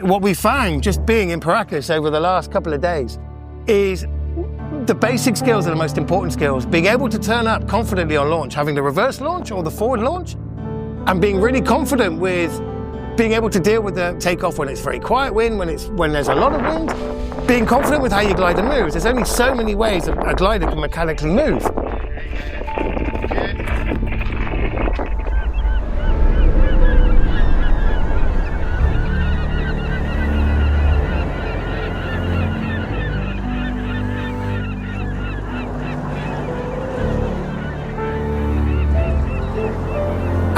what we found just being in Paracas over the last couple of days is the basic skills are the most important skills. Being able to turn up confidently on launch, having the reverse launch or the forward launch, and being really confident with being able to deal with the takeoff when it's very quiet wind, when there's a lot of wind, being confident with how your glider moves. There's only so many ways a glider can mechanically move.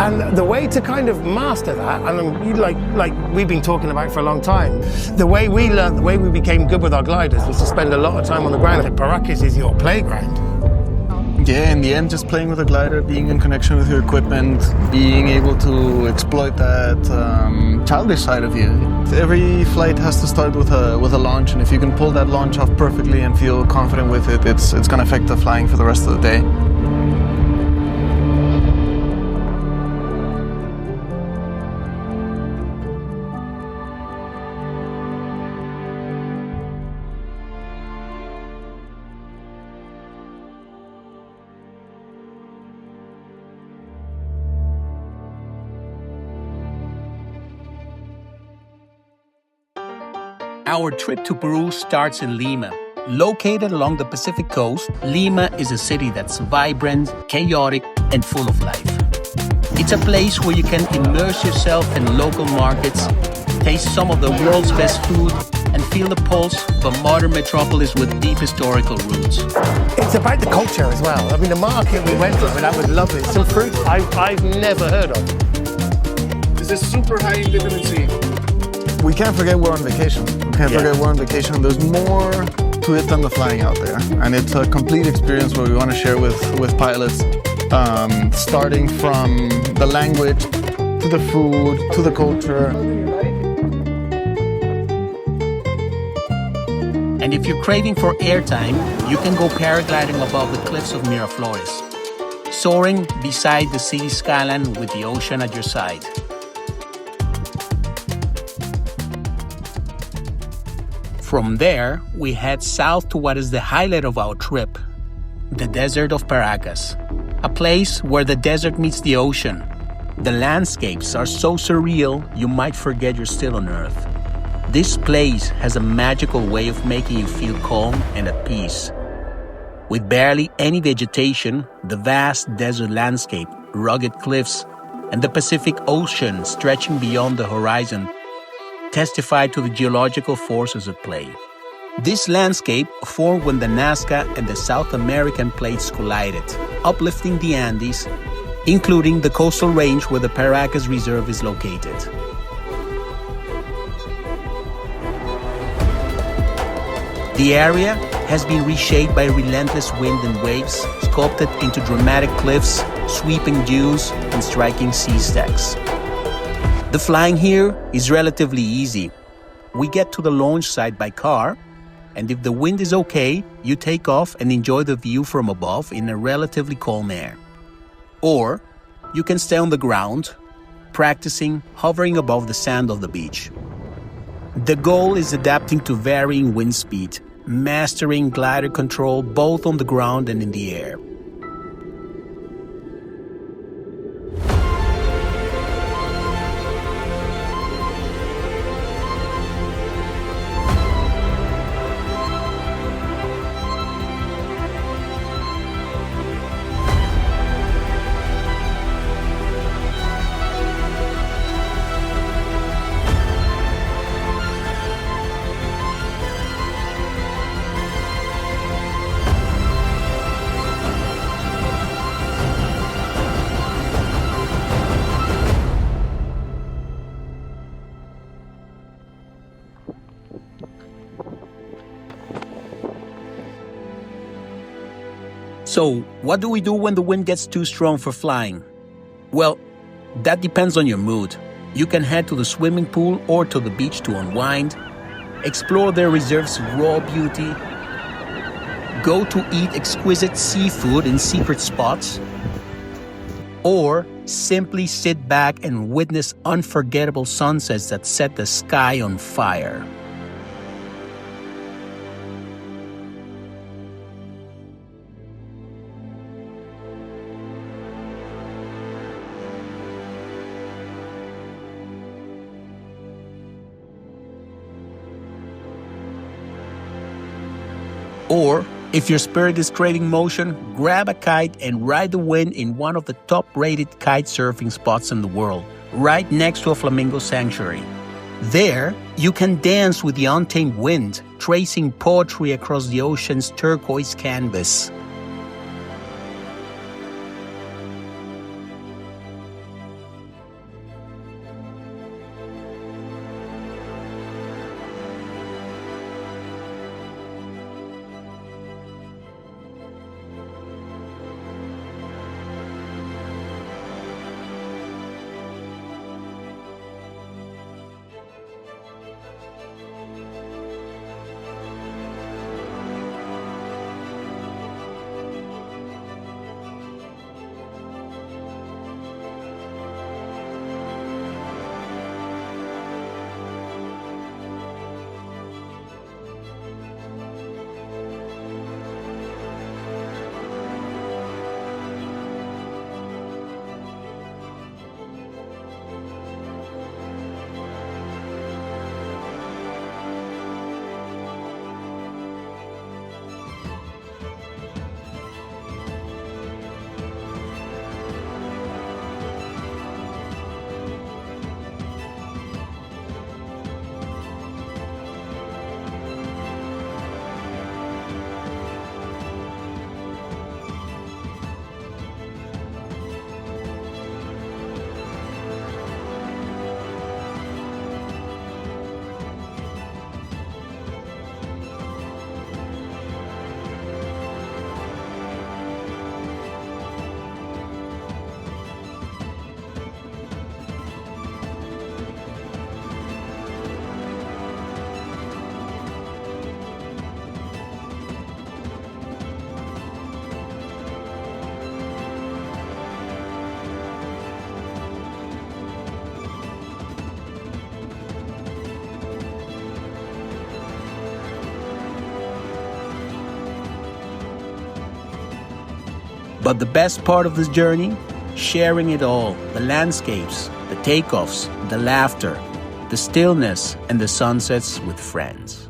And the way to kind of master that, and like we've been talking about for a long time, the way we learned, the way we became good with our gliders was to spend a lot of time on the ground. Paracas is your playground. Yeah, in the end, just playing with a glider, being in connection with your equipment, being able to exploit that childish side of you. Every flight has to start with a launch, and if you can pull that launch off perfectly and feel confident with it, it's going to affect the flying for the rest of the day. Our trip to Peru starts in Lima. Located along the Pacific coast, Lima is a city that's vibrant, chaotic, and full of life. It's a place where you can immerse yourself in local markets, taste some of the world's best food, and feel the pulse of a modern metropolis with deep historical roots. It's about the culture as well. I mean, the market we went to, that was lovely. Some fruits I've never heard of. This is super high in vitamin C. We can't forget we're on vacation. There's more to it than the flying out there. And it's a complete experience where we want to share with pilots, starting from the language, to the food, to the culture. And if you're craving for airtime, you can go paragliding above the cliffs of Miraflores, soaring beside the city skyline with the ocean at your side. From there, we head south to what is the highlight of our trip, the desert of Paracas, a place where the desert meets the ocean. The landscapes are so surreal, you might forget you're still on Earth. This place has a magical way of making you feel calm and at peace. With barely any vegetation, the vast desert landscape, rugged cliffs, and the Pacific Ocean stretching beyond the horizon testify to the geological forces at play. This landscape formed when the Nazca and the South American plates collided, uplifting the Andes, including the coastal range where the Paracas Reserve is located. The area has been reshaped by relentless wind and waves, sculpted into dramatic cliffs, sweeping dunes, and striking sea stacks. The flying here is relatively easy. We get to the launch site by car, and if the wind is okay, you take off and enjoy the view from above in a relatively calm air. Or you can stay on the ground, practicing hovering above the sand of the beach. The goal is adapting to varying wind speed, mastering glider control both on the ground and in the air. So, what do we do when the wind gets too strong for flying? Well, that depends on your mood. You can head to the swimming pool or to the beach to unwind, explore their reserve's raw beauty, go to eat exquisite seafood in secret spots, or simply sit back and witness unforgettable sunsets that set the sky on fire. Or, if your spirit is craving motion, grab a kite and ride the wind in one of the top-rated kite surfing spots in the world, right next to a flamingo sanctuary. There, you can dance with the untamed wind, tracing poetry across the ocean's turquoise canvas. But the best part of this journey? Sharing it all, the landscapes, the takeoffs, the laughter, the stillness, and the sunsets with friends.